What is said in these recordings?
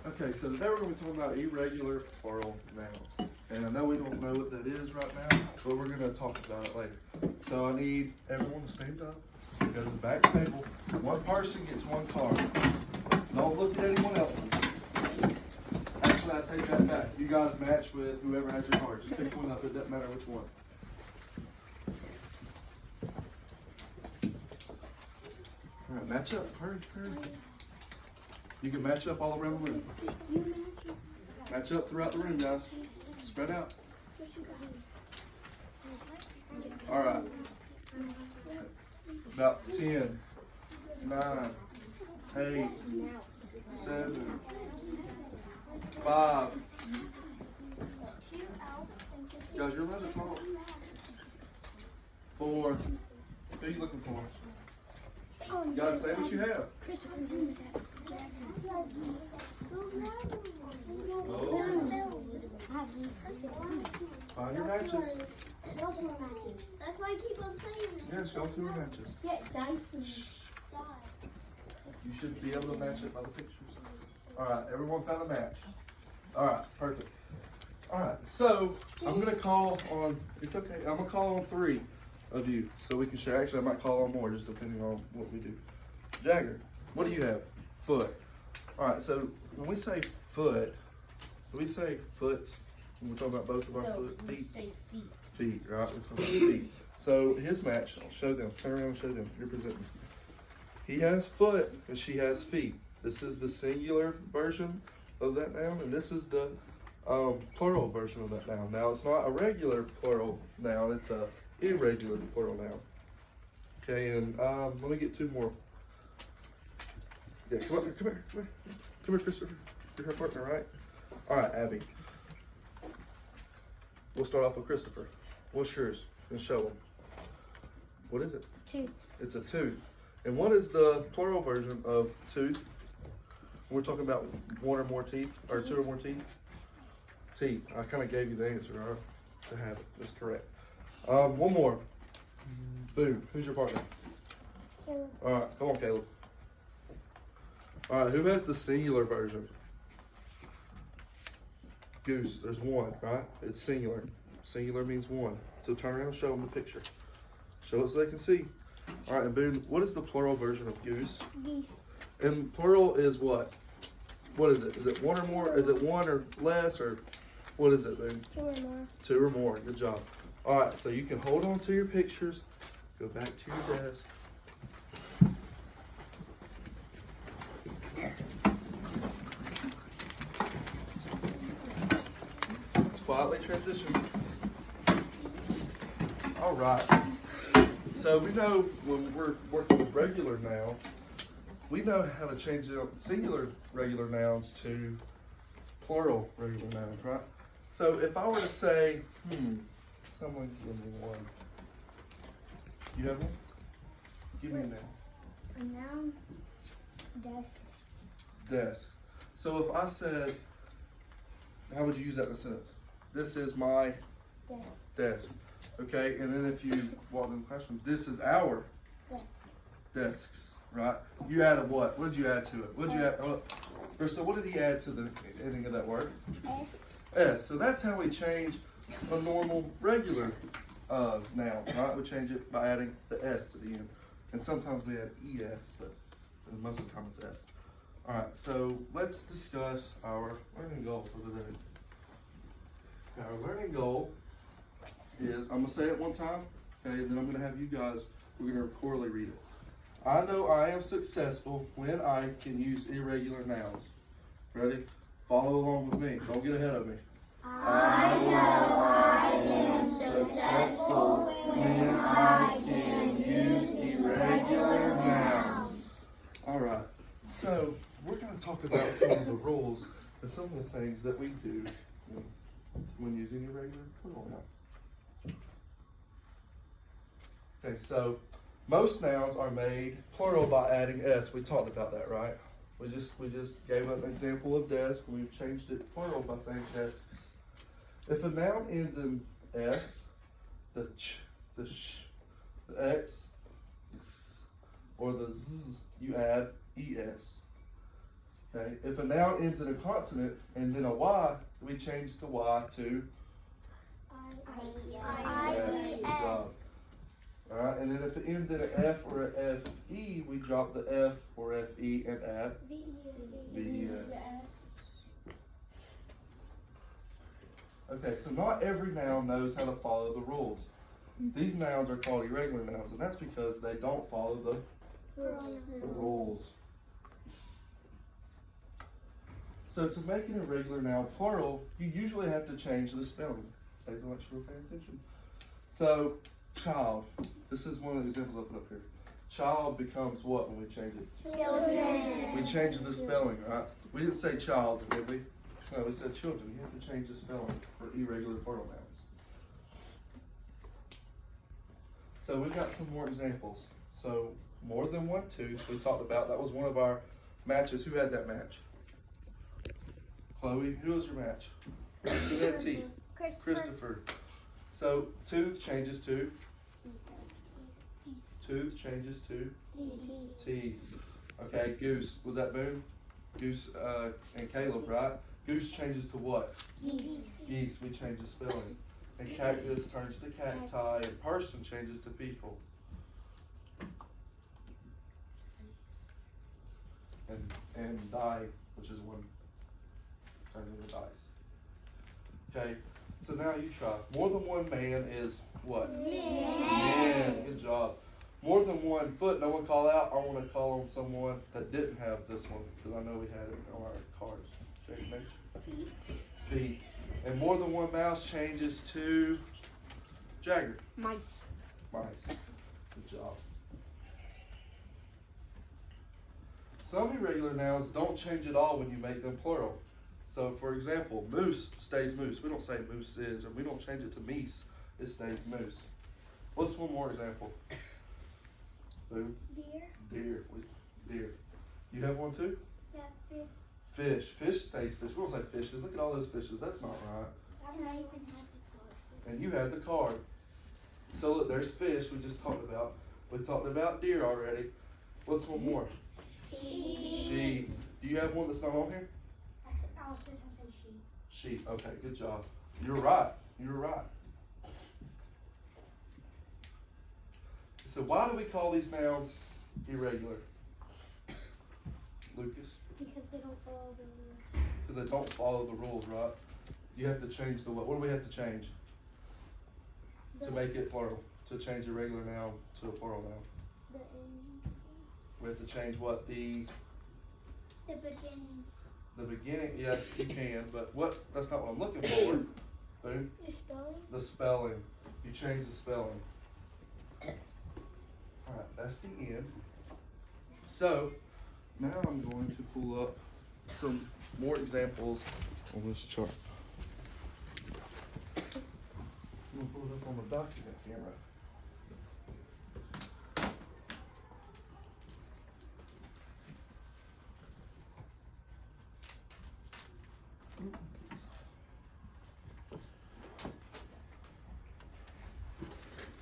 Okay, so today we're going to be talking about irregular plural nouns. And I know we don't know what that is right now, but we're going to talk about it later. So I need everyone to stand up, go to the back table. One person gets one card. Don't look at anyone else's. Actually, I take that back. You guys match with whoever has your card. Just pick one up. It doesn't matter which one. All right, match up. Hurry, hurry. You can match up all around the room. Match up throughout the room, guys. Spread out. All right. About 10, 9, 8, 7, 5. Guys, you're allowed to talk. 4. Who are you looking for? Guys, say what you have. Find your matches. That's why I keep on saying it. Yeah, show through your matches. Yeah, dice. You should be able to match it by the pictures. All right, everyone found a match. All right, perfect. All right, so I'm gonna call on. It's okay. I'm gonna call on 3 of you so we can share. Actually, I might call on more, just depending on what we do. Jagger, what do you have? Foot. All right, so when we say foot, do we say foots? When we're talking about both of our feet? Say feet. Feet, right? We're talking about feet. So his match, I'll show them. Turn around and show them. You're presenting. He has foot and she has feet. This is the singular version of that noun, and this is the plural version of that noun. Now, it's not a regular plural noun, it's a irregular plural noun. Okay, and let me get 2 more. Yeah, come here, come here, come here. Come here, Christopher. You're her partner, right? All right, Abby. We'll start off with Christopher. What's yours? And show them. What is it? Tooth. It's a tooth. And what is the plural version of tooth? We're talking about 1 or more teeth, or 2 or more teeth. Teeth. I kind of gave you the answer, all right? To have it. That's correct. One more. Boom. Who's your partner? Caleb. All right, come on, Caleb. All right, who has the singular version? Goose. There's 1, right? It's singular. Singular means 1. So turn around and show them the picture. Show it so they can see. All right, and Boone, what is the plural version of goose? Geese. And plural is what? What is it? Is it 1 or more? Is it 1 or less, or what is it, Boone? 2 or more. 2 or more. Good job. All right, so you can hold on to your pictures. Go back to your desk. Let's quietly transition. All right. So we know when we're working with regular nouns, we know how to change the singular regular nouns to plural regular nouns, right? So if I were to say, someone give me one. You have one? Give me a noun. A noun. Desk. Desk. So if I said, how would you use that in a sentence? This is my Desk. desk. Okay, and then if you walk in the classroom, this is our Desk. desks, right? You added what? What did you add to it? What did you add? Bristol, what did he add to the ending of that word? S. S. So that's how we change a normal, regular noun, right? We change it by adding the S to the end. And sometimes we add ES, but most of the time it's S. All right, so let's discuss our learning goal for the day. Our learning goal is, I'm gonna say it one time, okay, then I'm gonna have you guys, we're gonna orally read it. I know I am successful when I can use irregular nouns. Ready? Follow along with me. Don't get ahead of me. I know I am successful when I can use irregular nouns. All right. So we're going to talk about some of the rules and some of the things that we do when using irregular plural nouns. Okay, so most nouns are made plural by adding S. We talked about that, right? We just gave an example of desk, and we've changed it plural by saying desks. If a noun ends in S, the ch, the sh, the x, or the z, you add es. Okay, if a noun ends in a consonant and then a Y, we change the Y to I-E-S. Good job. Alright, and then if it ends in an F or an F-E, we drop the F or F-E and add V-E-S. Okay, so not every noun knows how to follow the rules. These nouns are called irregular nouns, and that's because they don't follow the rules. So to make an irregular noun plural, you usually have to change the spelling. Okay, so make sure we're paying attention. So, child. This is one of the examples I put up here. Child becomes what when we change it? Children. We changed the spelling, right? We didn't say child, did we? No, we said children. You have to change the spelling for irregular plural nouns. So we've got some more examples. So more than one tooth we talked about. That was one of our matches. Who had that match? Chloe. Who was your match? Who had T? Christopher. So tooth changes to T. Okay, goose. Was that Boone? Goose and Caleb, right? Goose changes to what? Geese. We change the spelling. And cactus turns to cacti, and person changes to people. And die, which is one, turns into dice. Okay, so now you try. More than one man is what? Man. Good job. More than one foot. No one call out. I want to call on someone that didn't have this one because I know we had it on our cards. Change nature. Feet. And more than one mouse changes to Jagger. Mice. Good job. Some irregular nouns don't change at all when you make them plural. So for example, moose stays moose. We don't say moose is, or we don't change it to meese. It stays moose. What's one more example? Boo? Deer. Deer. You have one too? Yeah, fish. Fish. Fish stays fish. We don't say fishes. Look at all those fishes. That's not right. I don't even have the And you had the card. So look, there's fish we just talked about. We talked about deer already. What's one more? Sheep. Do you have one that's not on here? I was supposed to say sheep. Sheep. Okay, good job. You're right. So why do we call these nouns irregular? Lucas? Because they don't follow the rules. Because they don't follow the rules, right? You have to change the what? What do we have to change to make it plural? To change a regular noun to a plural noun? The end. We have to change what? The beginning. The beginning, yes, you can, but what? That's not what I'm looking for. Boom. The spelling. The spelling. You change the spelling. Alright, that's the end. So, now I'm going to pull up some more examples on this chart. I'm going to pull it up on the document camera.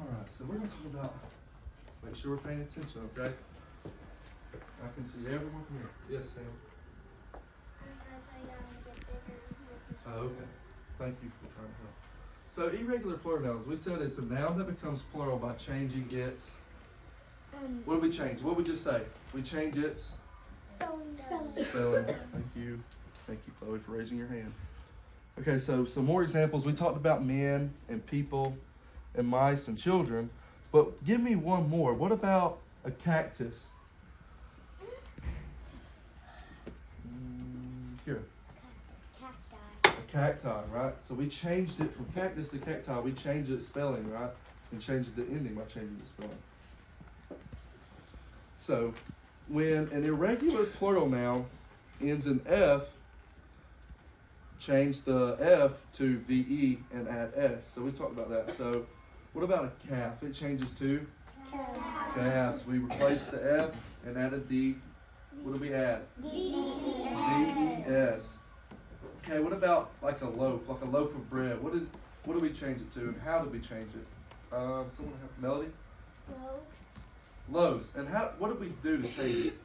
Alright, so we're going to talk about, make sure we're paying attention, okay? I can see everyone here. Yes, Sam? That's how you gotta get bigger. Oh, okay. Thank you for trying to help. So, irregular plural nouns, we said it's a noun that becomes plural by changing its, what did we change? What did we just say? We change its spelling. Thank you. Thank you, Chloe, for raising your hand. Okay, so some more examples. We talked about men and people and mice and children, but give me one more. What about a cactus? Here. Cacti. A cacti, right? So we changed it from cactus to cacti. We changed its spelling, right? And changed the ending by changing the spelling. So when an irregular plural noun ends in F, change the F to VE and add S. So we talked about that. So what about a calf? It changes to calves. We replaced the F and added the, what do we add? V-E-S. Okay, what about like a loaf of bread? What did we change it to and how did we change it? Someone have Melody? Loaves. And what did we do to change it?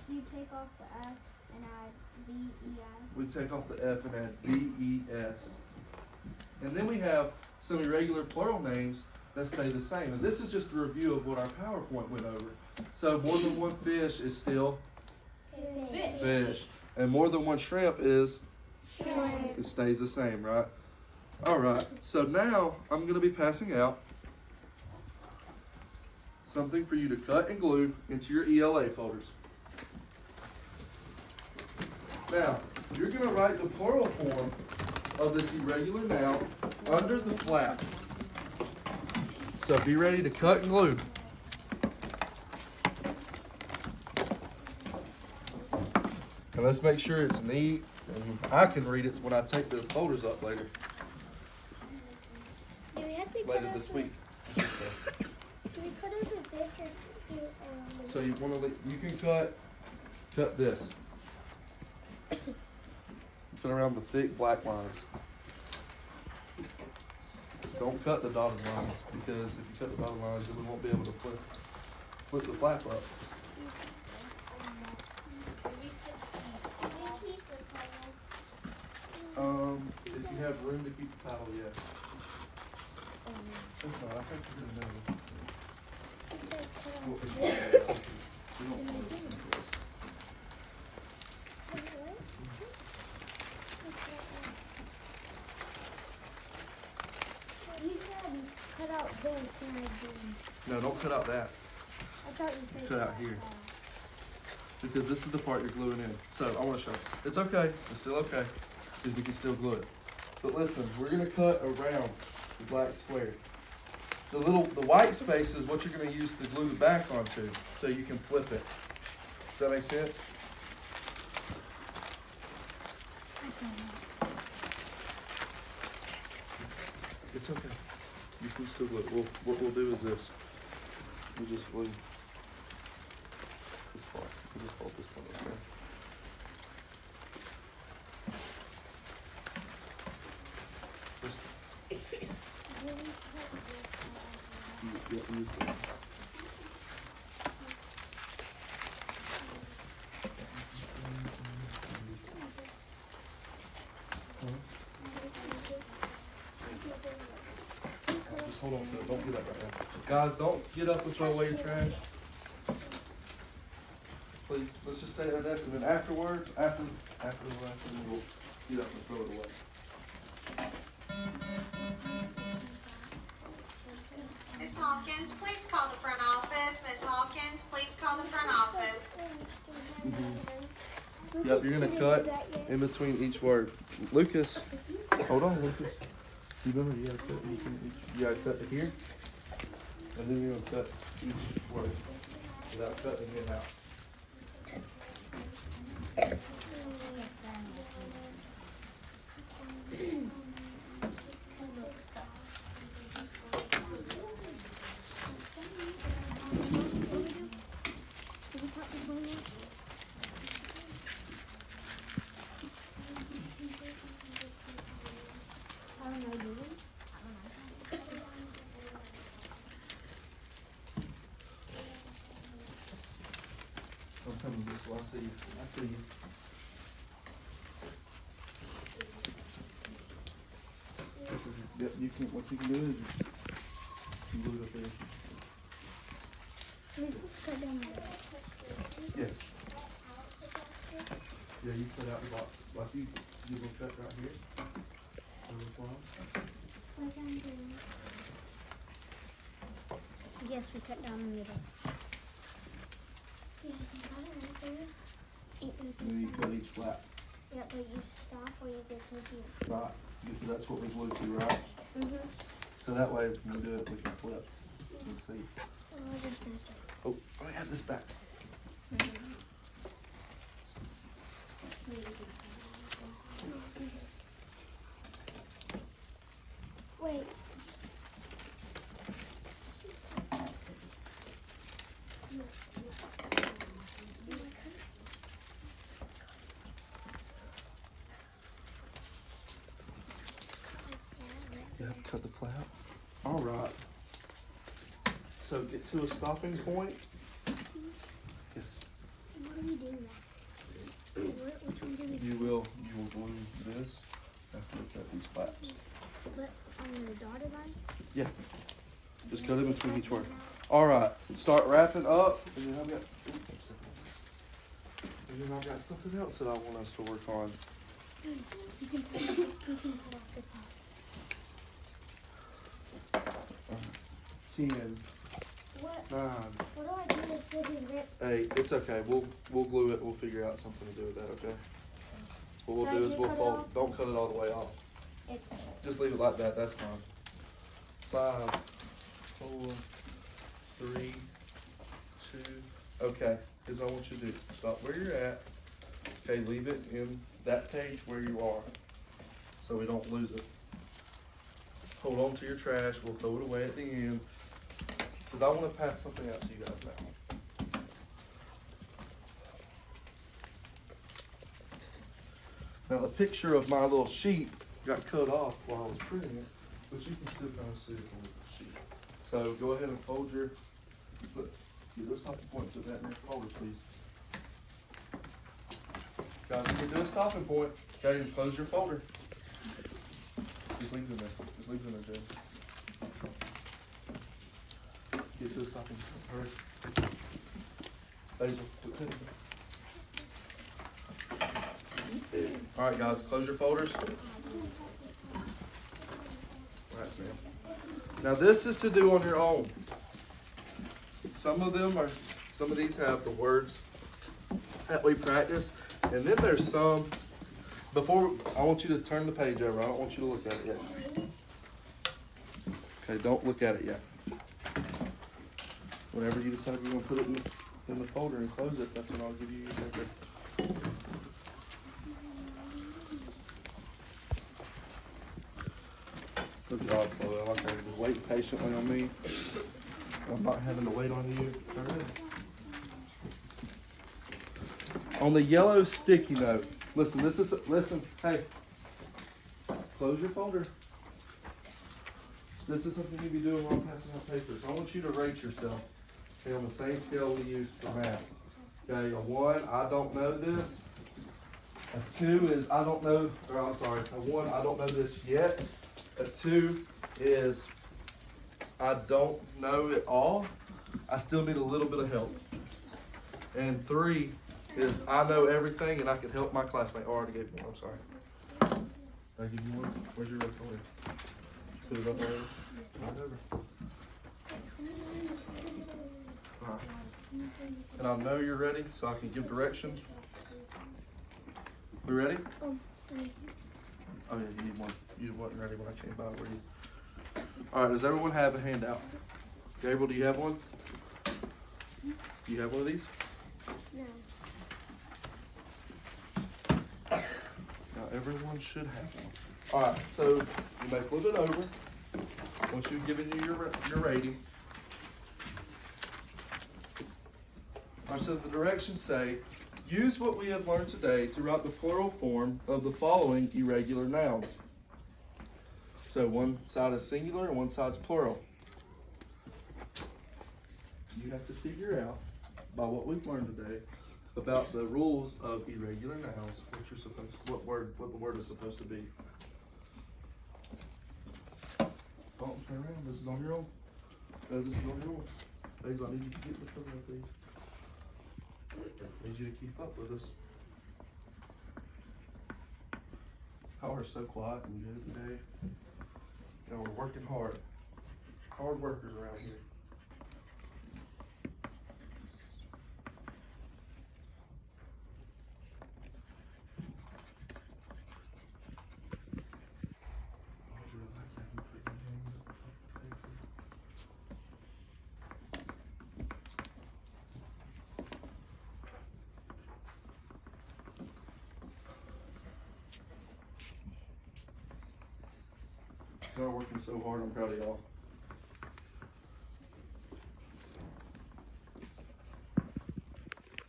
You take off the F and add V-E-S. We take off the F and add V-E-S. And then we have some irregular plural names that stay the same. And this is just a review of what our PowerPoint went over. So more than one fish is still Fish. fish. And more than one shrimp is, Shrimp. it stays the same, right? All right, so now I'm going to be passing out something for you to cut and glue into your ELA folders. Now, you're going to write the plural form of this irregular noun under the flap. So be ready to cut and glue. And let's make sure it's neat and I can read it when I take the folders up later. Do we have to cut Later over- this week. Do we cut over this or do So you want to, you can cut this. Cut around the thick black lines. Don't cut the dotted lines because if you cut the dotted lines, then we won't be able to flip the flap up. If you have room to keep the title, yes. If not, I think you're gonna know. We don't follow this one first. You said cut out this and I didn't. No, don't cut out that. I thought you said Cut out here. Because this is the part you're gluing in. So I want to show you. It's okay. It's still okay. Because we can still glue it. But listen, we're going to cut around the black square. The white space is what you're going to use to glue the back onto so you can flip it. Does that make sense? It's okay. You can still glue it. What we'll do is this. We'll just glue this part. We'll just fold this part up there. Use it. Just hold on to it. Don't do that right now. Guys, don't get up and throw away your trash. Please, let's just stay at our desk and then afterward, after the lesson, we'll get up and throw it away. Ms. Hawkins, please call the front office. Ms. Hawkins, please call the front office. Yep, you're gonna cut in between each word. Lucas, hold on, Lucas. You remember you gotta cut in between each. You gotta cut it here, and then you're gonna cut each word without cutting it out. I'm coming this way. I see you. I see you. Yep, you can. What you can do is you can glue it up there. Yes. Yeah, you cut out the box. Like you will cut right here. Yes, we cut down the middle. And then you cut each flap. Yeah, but you stop or you get confused. Right. Because that's what we glued to, right? Mm-hmm. So that way when we do it, we can flip and see. Oh, I have this back. Wait. Yeah, cut the flap. All right. So get to a stopping point. Yes. What do we do? Which one do we you will glue this after we cut these flaps. But on the dotted line? Yeah. Just cut in between each word. Alright, start wrapping up, and then I've got something else that I want us to work on. You can pull off the top. 10, What 9, do I do if this is ripped? 8. It's okay. We'll glue it. We'll figure out something to do with that. Okay. What we'll Should I do is just we'll cut it fold. off? Don't cut it all the way off. It, Just leave it like that. That's fine. 5, 4, 3, 2. Okay. Here's what I want you to do. Stop where you're at. Okay. Leave it in that page where you are, so we don't lose it. Hold on to your trash. We'll throw it away at the end, because I want to pass something out to you guys now. Now the picture of my little sheep got cut off while I was printing it, but you can still kind of see it's a little sheep. So go ahead and fold your, look, do a stopping point to that in your folder, please. Guys, when you do a stopping point, okay, and close your folder. Just leave it in there. Just leave it in there, Jay. Get to the stopping point. Hurry. Basil, quit cutting. All right, guys, close your folders. All right, Sam. Now this is to do on your own. Some of these have the words that we practice, and then there's some. Before, I want you to turn the page over. I don't want you to look at it yet. Okay, don't look at it yet. Whenever you decide you're going to put it in the folder and close it, that's when I'll give you your paper. Good job, Chloe. I like how you're just waiting patiently on me. I'm not having to wait on you. All right. On the yellow sticky note, listen, hey, close your folder. This is something you'll be doing while I'm passing out papers. I want you to rate yourself, okay, on the same scale we use for math. Okay, a 1, I don't know this. A 2 is I don't know, or I'm sorry, a 1, I don't know this yet. A 2 is I don't know it all. I still need a little bit of help. And 3 is I know everything and I can help my classmate. Oh, I already gave you one, I'm sorry. Did I give you one? Where's your folder? Put it up already? Right over. Alright. And I know you're ready, so I can give directions. We ready? Oh yeah, you need one. You wasn't ready when I came by, were you? Alright, does everyone have a handout? Gabriel, do you have one? Do you have one of these? no. Now everyone should have one. Alright, so you may flip it over once you've given you your rating. Alright, so the directions say, use what we have learned today to write the plural form of the following irregular nouns. So one side is singular and one side's plural. You have to figure out, by what we've learned today, about the rules of irregular nouns, what the word is supposed to be. Don't turn around. This is on your own. This is on your own. Basil, I need you to get the cover up, please. I need you to keep up with us. Y'all are so quiet and good today. Y'all are working hard. Hard workers around here. Y'all are working so hard, I'm proud of y'all.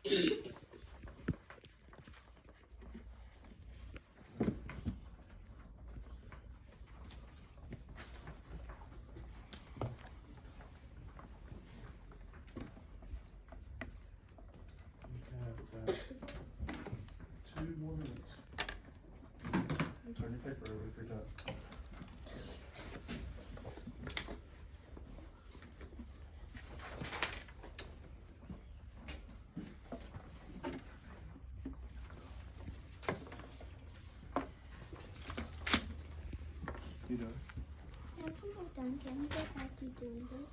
We have about 2 more minutes. You know. Have you done? Can we get back to doing this?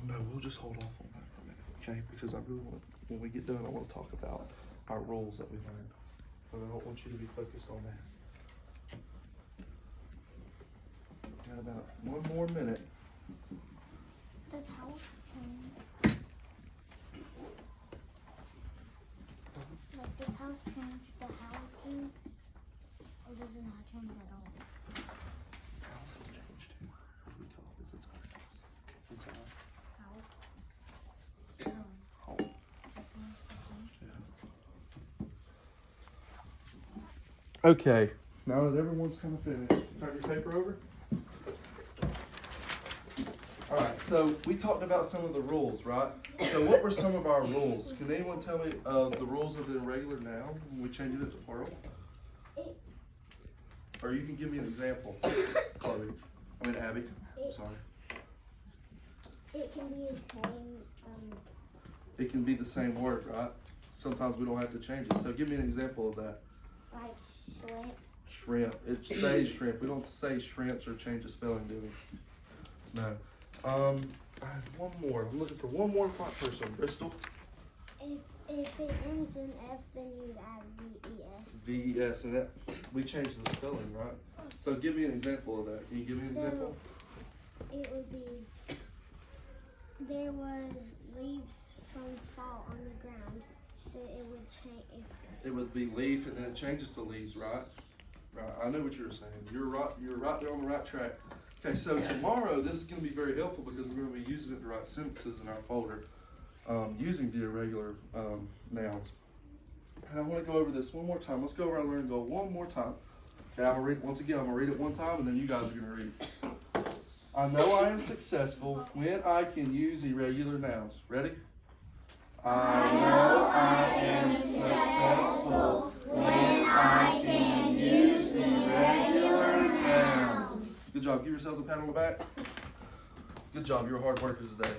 No, we'll just hold off on that for a minute, okay? Because I really want, when we get done, I want to talk about our rules that we learned. But I don't want you to be focused on that. Got about one more minute. Does house change? Like, does house change the houses? Or does it not change at all? House has changed too. What do we call it? It's our house. It's our House? home. Yeah. Okay, now that everyone's kind of finished, turn your paper over. Alright, so we talked about some of the rules, right? So what were some of our rules? Can anyone tell me the rules of the irregular noun when we changed it to plural? Or you can give me an example, Chloe. Abby. Sorry. It can be the same, It can be the same word, right? Sometimes we don't have to change it. So give me an example of that. like shrimp. Shrimp. It stays shrimp. We don't say shrimps or change the spelling, do we? No. I have one more. I'm looking for one more person. Bristol. If it ends in F, then you'd add VES. VES, and that we changed the spelling, right? So give me an example of that. Can you give me an example? It would be, there was leaves from fall on the ground, so it would change It would be leaf, and then it changes to leaves, right? Right. I know what you were saying. You're right. You're right there on the right track. Okay, so tomorrow this is going to be very helpful because we're going to be using it to write sentences in our folder, using the irregular nouns. And I want to go over this one more time. Let's go over our learning goal one more time. Okay, I'm going to read it once again. I'm going to read it one time, and then you guys are going to read it. I know I am successful when I can use irregular nouns. Ready? I know I am successful when I can use irregular nouns. Good job. Give yourselves a pat on the back. Good job. You're hard workers today.